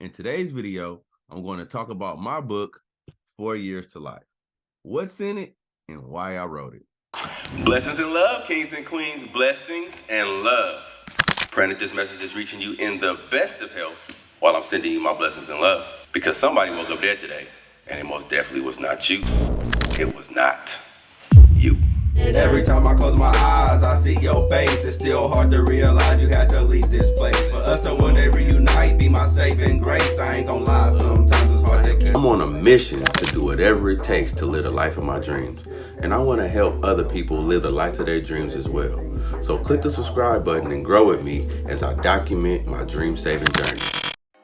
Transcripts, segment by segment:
In today's video, I'm going to talk about my book, 4 Years to Life. What's in it and why I wrote it. Blessings and love, kings and queens. Blessings and love. Praying that this message is reaching you in the best of health while I'm sending you my blessings and love. Because somebody woke up dead today, and it most definitely was not you. It was not you. Every time I close my eyes, I see your face. It's still hard to realize you had to leave this place. For us to one day reunite, be my saving grace. I ain't gonna lie, sometimes it's hard to keep. I'm on a mission to do whatever it takes to live the life of my dreams. And I want to help other people live the life of their dreams as well. So click the subscribe button and grow with me as I document my dream-saving journey.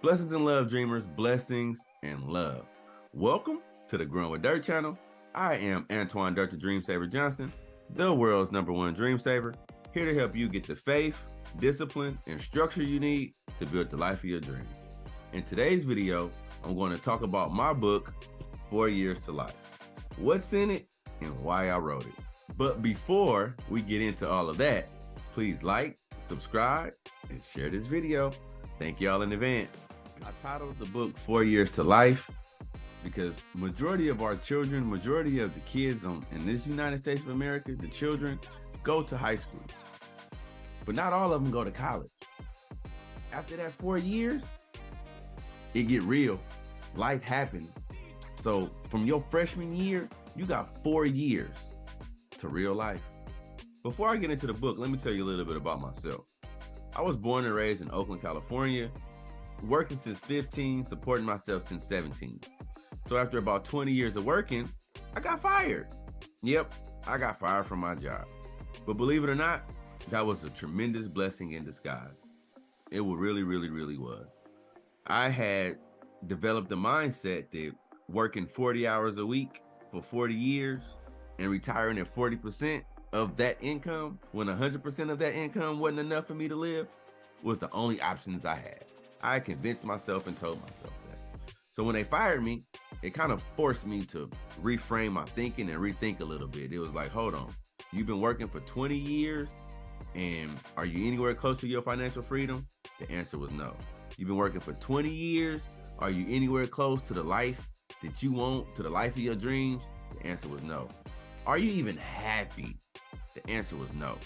Blessings and love, dreamers. Blessings and love. Welcome to the Growing with Dirt channel. I am Antoine Dirt the Dream Saver Johnson, the world's #1 dream saver, here to help you get the faith, discipline, and structure you need to build the life of your dreams. In today's video, I'm going to talk about my book, 4 Years to Life. What's in it and why I wrote it. But before we get into all of that, please like, subscribe, and share this video. Thank y'all in advance. I titled the book 4 Years to Life because majority of our children, majority of the kids in this United States of America, the children go to high school, but not all of them go to college. After that 4 years, it get real. Life happens. So from your freshman year, you got 4 years to real life. Before I get into the book, let me tell you a little bit about myself. I was born and raised in Oakland, California, working since 15, supporting myself since 17. So after about 20 years of working, I got fired. Yep, I got fired from my job. But believe it or not, that was a tremendous blessing in disguise. It really, really, really was. I had developed a mindset that working 40 hours a week for 40 years and retiring at 40% of that income, when 100% of that income wasn't enough for me to live, was the only options I had. I convinced myself and told myself that. So when they fired me, it kind of forced me to reframe my thinking and rethink a little bit. It was like, hold on, you've been working for 20 years and are you anywhere close to your financial freedom? The answer was no. You've been working for 20 years. Are you anywhere close to the life that you want, to the life of your dreams? The answer was no. Are you even happy? The answer was no.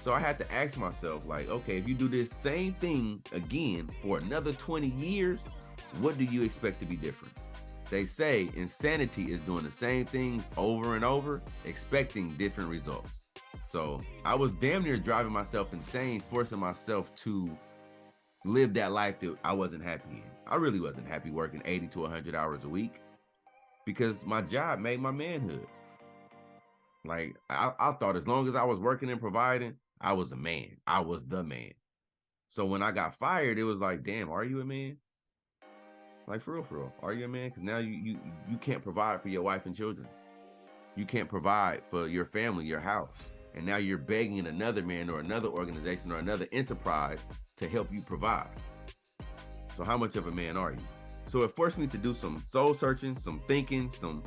So I had to ask myself, like, okay, if you do this same thing again for another 20 years, what do you expect to be different? They say insanity is doing the same things over and over, expecting different results. So I was damn near driving myself insane, forcing myself to live that life that I wasn't happy in. I really wasn't happy working 80 to 100 hours a week because my job made my manhood. Like I thought as long as I was working and providing, I was a man. I was the man. So when I got fired, it was like, damn, are you a man? Like for real, are you a man? Because now you can't provide for your wife and children. You can't provide for your family, your house. And now you're begging another man or another organization or another enterprise to help you provide. So how much of a man are you? So it forced me to do some soul searching, some thinking, some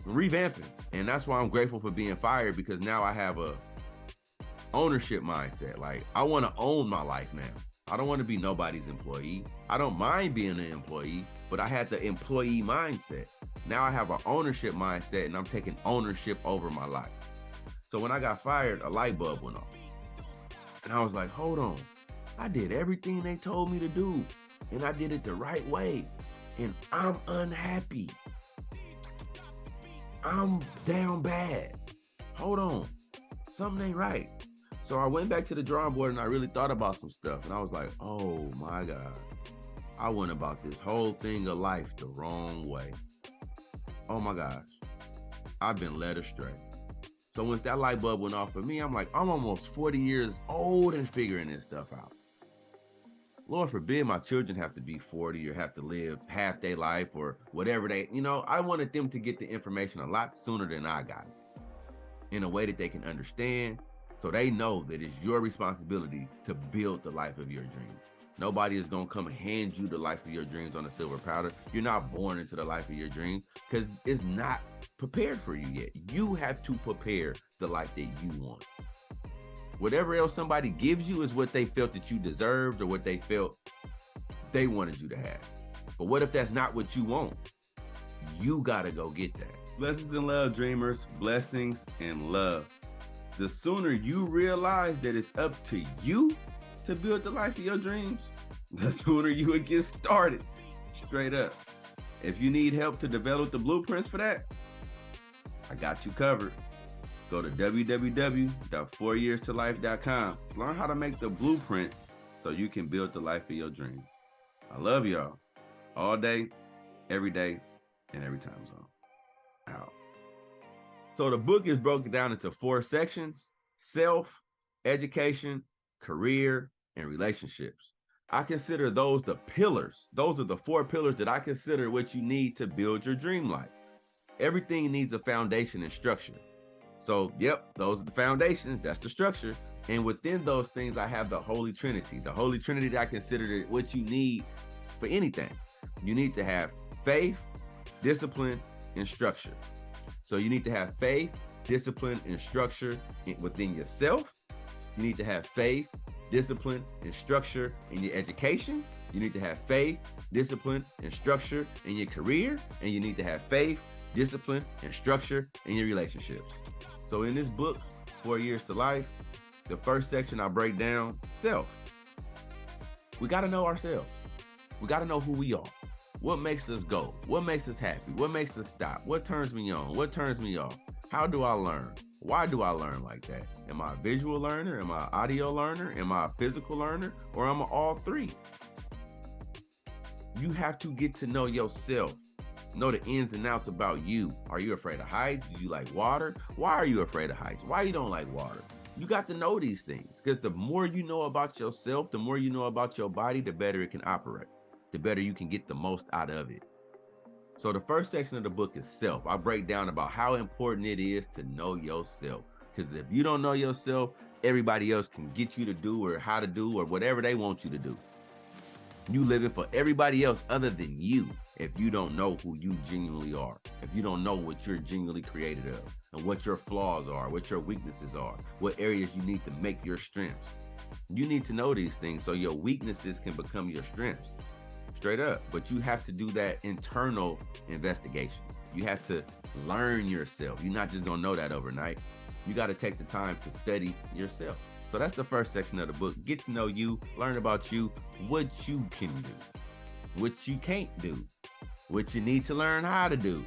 revamping. And that's why I'm grateful for being fired, because now I have a ownership mindset. Like I want to own my life now. I don't want to be nobody's employee. I don't mind being an employee, but I had the employee mindset. Now I have an ownership mindset and I'm taking ownership over my life. So when I got fired, a light bulb went off. And I was like, hold on. I did everything they told me to do and I did it the right way. And I'm unhappy. I'm down bad. Hold on. Something ain't right. So I went back to the drawing board and I really thought about some stuff. And I was like, oh my God, I went about this whole thing of life the wrong way. Oh my gosh, I've been led astray. So once that light bulb went off for me, I'm like, I'm almost 40 years old and figuring this stuff out. Lord forbid my children have to be 40 or have to live half their life or whatever I wanted them to get the information a lot sooner than I got it, in a way that they can understand. So they know that it's your responsibility to build the life of your dreams. Nobody is going to come and hand you the life of your dreams on a silver platter. You're not born into the life of your dreams because it's not prepared for you yet. You have to prepare the life that you want. Whatever else somebody gives you is what they felt that you deserved or what they felt they wanted you to have. But what if that's not what you want? You gotta go get that. Blessings and love, dreamers. Blessings and love. The sooner you realize that it's up to you to build the life of your dreams, the sooner you would get started. Straight up. If you need help to develop the blueprints for that, I got you covered. Go to www.4yearstolife.com. Learn how to make the blueprints so you can build the life of your dreams. I love y'all. All day, every day, and every time zone. Out. So the book is broken down into 4 sections: self, education, career, and relationships. I consider those the pillars. Those are the 4 pillars that I consider what you need to build your dream life. Everything needs a foundation and structure. So, yep, those are the foundations. That's the structure. And within those things, I have the Holy Trinity. The Holy Trinity that I consider what you need for anything. You need to have faith, discipline, and structure. So you need to have faith, discipline, and structure within yourself. You need to have faith, discipline, and structure in your education. You need to have faith, discipline, and structure in your career. And you need to have faith, discipline, and structure in your relationships. So in this book, 4 Years to Life, the first section I break down, self. We got to know ourselves. We got to know who we are. What makes us go? What makes us happy? What makes us stop? What turns me on? What turns me off? How do I learn? Why do I learn like that? Am I a visual learner? Am I an audio learner? Am I a physical learner? Or am I all 3? You have to get to know yourself. Know the ins and outs about you. Are you afraid of heights? Do you like water? Why are you afraid of heights? Why you don't like water? You got to know these things, because the more you know about yourself, the more you know about your body, the better it can operate. The better you can get the most out of it. So the first section of the book is self. I break down about how important it is to know yourself. Because if you don't know yourself, everybody else can get you to do or how to do or whatever they want you to do. You living for everybody else other than you if you don't know who you genuinely are. If you don't know what you're genuinely created of and what your flaws are, what your weaknesses are, what areas you need to make your strengths. You need to know these things so your weaknesses can become your strengths. Straight up. But you have to do that internal investigation. You have to learn yourself. You're not just gonna know that overnight. You got to take the time to study yourself. So that's the first section of the book. Get to know you, learn about you, what you can do, what you can't do, what you need to learn how to do.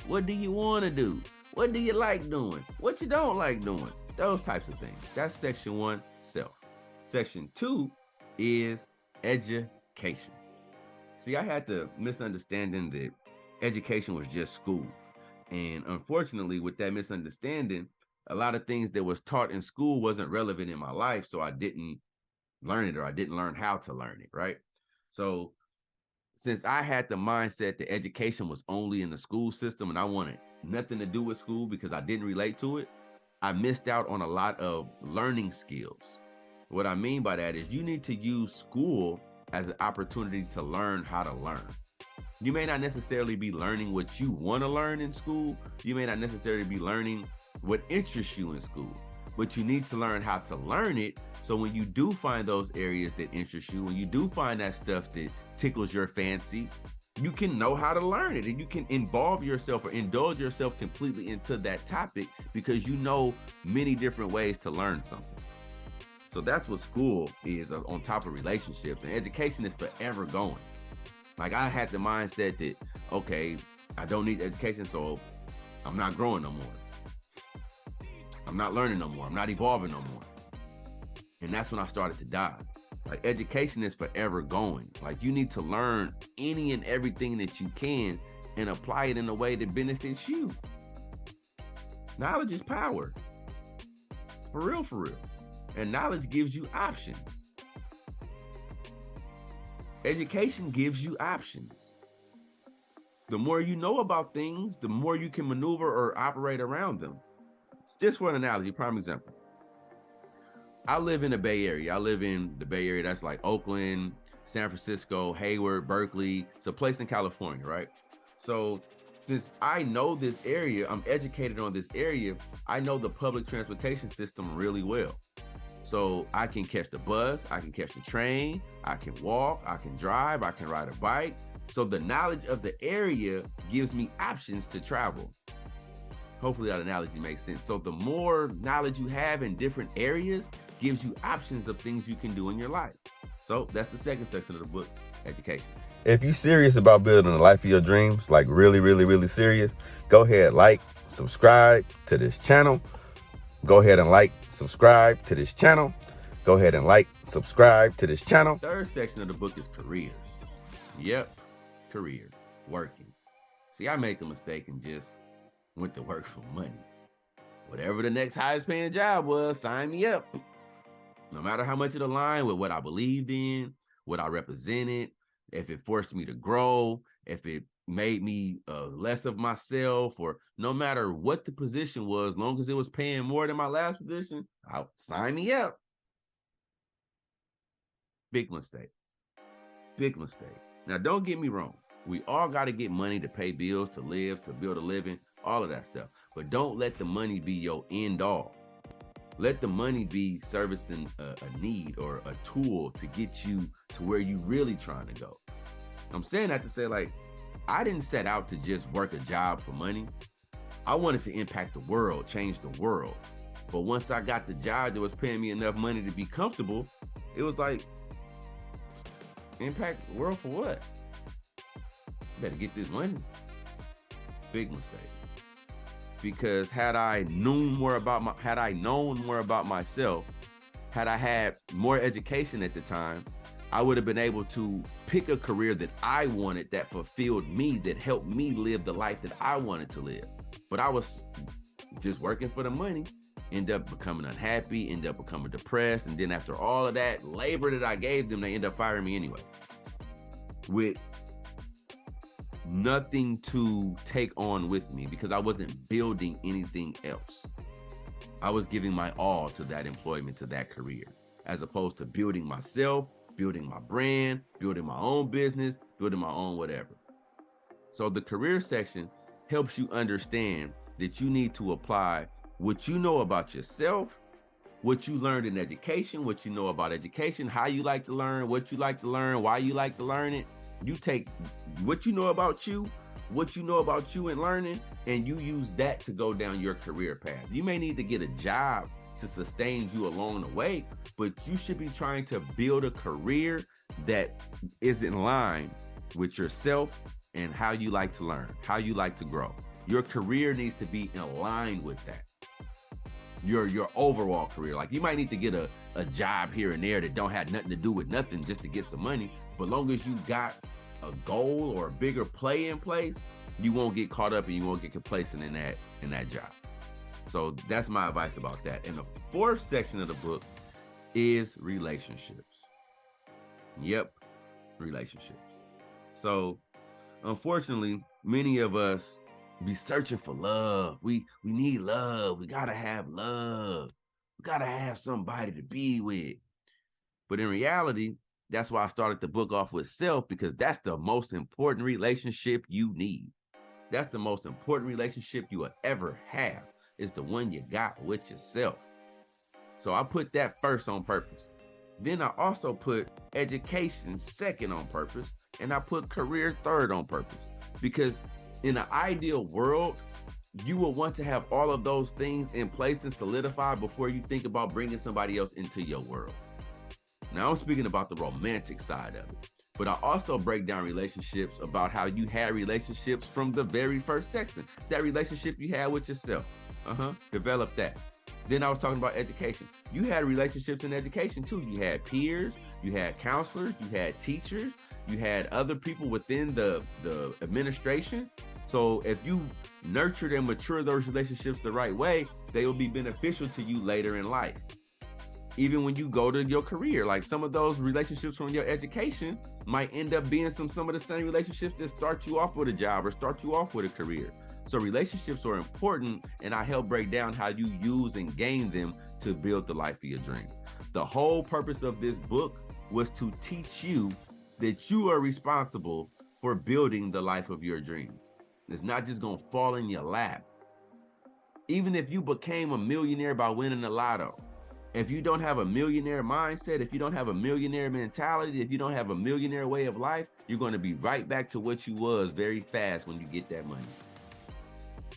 What do you want to do? What do you like doing? What you don't like doing? Those types of things. That's section 1, self. Section 2 is education. See, I had the misunderstanding that education was just school. And unfortunately, with that misunderstanding, a lot of things that was taught in school wasn't relevant in my life, so I didn't learn it, or I didn't learn how to learn it, right? So since I had the mindset that education was only in the school system and I wanted nothing to do with school because I didn't relate to it, I missed out on a lot of learning skills. What I mean by that is you need to use school as an opportunity to learn how to learn. You may not necessarily be learning what you want to learn in school. You may not necessarily be learning what interests you in school, but you need to learn how to learn it. So when you do find those areas that interest you, when you do find that stuff that tickles your fancy, you can know how to learn it and you can involve yourself or indulge yourself completely into that topic because you know many different ways to learn something. So that's what school is on top of relationships, and education is forever going. Like I had the mindset that, okay, I don't need education, so I'm not growing no more. I'm not learning no more. I'm not evolving no more. And that's when I started to die. Like education is forever going. Like you need to learn any and everything that you can and apply it in a way that benefits you. Knowledge is power. For real, for real. And knowledge gives you options. Education gives you options. The more you know about things, the more you can maneuver or operate around them. Just for an analogy, prime example. I live in the Bay Area. I live in the Bay Area. That's like Oakland, San Francisco, Hayward, Berkeley. It's a place in California, right? So since I know this area, I'm educated on this area, I know the public transportation system really well. So I can catch the bus, I can catch the train, I can walk, I can drive, I can ride a bike. So the knowledge of the area gives me options to travel. Hopefully that analogy makes sense. So the more knowledge you have in different areas gives you options of things you can do in your life. So that's the second section of the book, education. If you're serious about building the life of your dreams, like really serious, go ahead, like, subscribe to this channel. Go ahead and like, subscribe to this channel. Go ahead and like, subscribe to this channel. Third section of the book is careers. Yep, career, working. See, I make a mistake and just went to work for money. Whatever the next highest paying job was, sign me up. No matter how much it aligned with what I believed in, what I represented, if it forced me to grow, if it made me less of myself, or no matter what the position was, long as it was paying more than my last position, I'll sign me up. Big mistake. Big mistake. Now, don't get me wrong. We all got to get money to pay bills, to live, to build a living, all of that stuff. But don't let the money be your end all. Let the money be servicing a need or a tool to get you to where you really trying to go. I'm saying that to say, like, I didn't set out to just work a job for money. I wanted to impact the world, change the world. But once I got the job that was paying me enough money to be comfortable, it was like, impact the world for what? Better get this money. Big mistake. Because had I known more about myself, had I had more education at the time, I would have been able to pick a career that I wanted, that fulfilled me, that helped me live the life that I wanted to live. But I was just working for the money, end up becoming unhappy, end up becoming depressed, and then after all of that labor that I gave them, they end up firing me anyway, with nothing to take on with me, because I wasn't building anything else. I was giving my all to that employment, to that career, as opposed to building myself, building my brand, building my own business, building my own whatever. So the career section helps you understand that you need to apply what you know about yourself, what you learned in education, what you know about education, how you like to learn, what you like to learn, why you like to learn it. You take what you know about you in learning, and you use that to go down your career path. You may need to get a job to sustain you along the way, but you should be trying to build a career that is in line with yourself and how you like to learn, how you like to grow. Your career needs to be in line with that. Your overall career. Like, you might need to get a job here and there that don't have nothing to do with nothing just to get some money. But long as you got a goal or a bigger play in place, you won't get caught up and you won't get complacent in that job. So that's my advice about that. And the fourth section of the book is relationships. Yep, relationships. So unfortunately, many of us be searching for love. We need love. We gotta have love. We gotta have somebody to be with. But in reality, that's why I started the book off with self, because that's the most important relationship you need. That's the most important relationship you will ever have, is the one you got with yourself. So I put that first on purpose. Then I also put education second on purpose, and I put career third on purpose. Because in an ideal world, you will want to have all of those things in place and solidified before you think about bringing somebody else into your world. Now, I'm speaking about the romantic side of it, but I also break down relationships about how you had relationships from the very first section. That relationship you had with yourself, develop that. Then I was talking about education. You had relationships in education too. You had peers, you had counselors, you had teachers, you had other people within the administration. So if you nurtured and mature those relationships the right way, they will be beneficial to you later in life. Even when you go to your career, like some of those relationships from your education might end up being some of the same relationships that start you off with a job or start you off with a career. So relationships are important, and I help break down how you use and gain them to build the life of your dream. The whole purpose of this book was to teach you that you are responsible for building the life of your dream. It's not just gonna fall in your lap. Even if you became a millionaire by winning the lotto, If you don't have a millionaire mindset, if you don't have a millionaire mentality, if you don't have a millionaire way of life, you're going to be right back to what you was very fast when you get that money.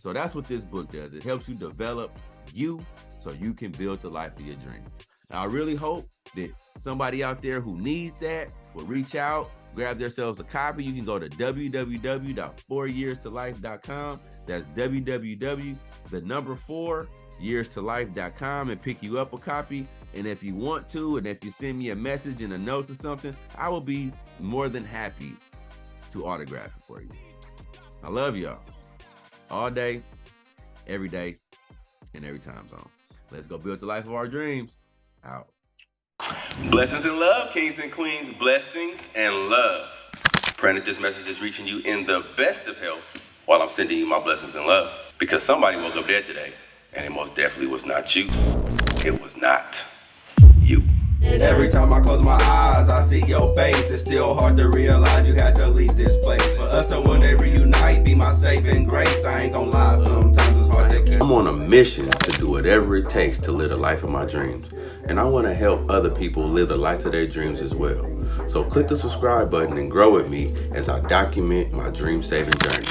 So that's what this book does. It helps you develop you so you can build the life of your dreams. Now, I really hope that somebody out there who needs that will reach out, grab themselves a copy. You can go to www.4yearstolife.com. That's www.4yearstolife.com and pick you up a copy. And if you want to, and if you send me a message and a note or something, I will be more than happy to autograph it for you. I love y'all. All day, every day, and every time zone. Let's go build the life of our dreams. Out. Blessings and love, kings and queens. Blessings and love. Praying that this message is reaching you in the best of health while I'm sending you my blessings and love. Because somebody woke up dead today, and it most definitely was not you. It was not you. Every time I close my eyes, I see your face. It's still hard to realize you had to leave this place. For us to one day reunite, be my saving grace. I ain't gonna lie, sometimes it's hard to keep. I'm on a mission to do whatever it takes to live the life of my dreams. And I want to help other people live the life of their dreams as well. So click the subscribe button and grow with me as I document my dream saving journey.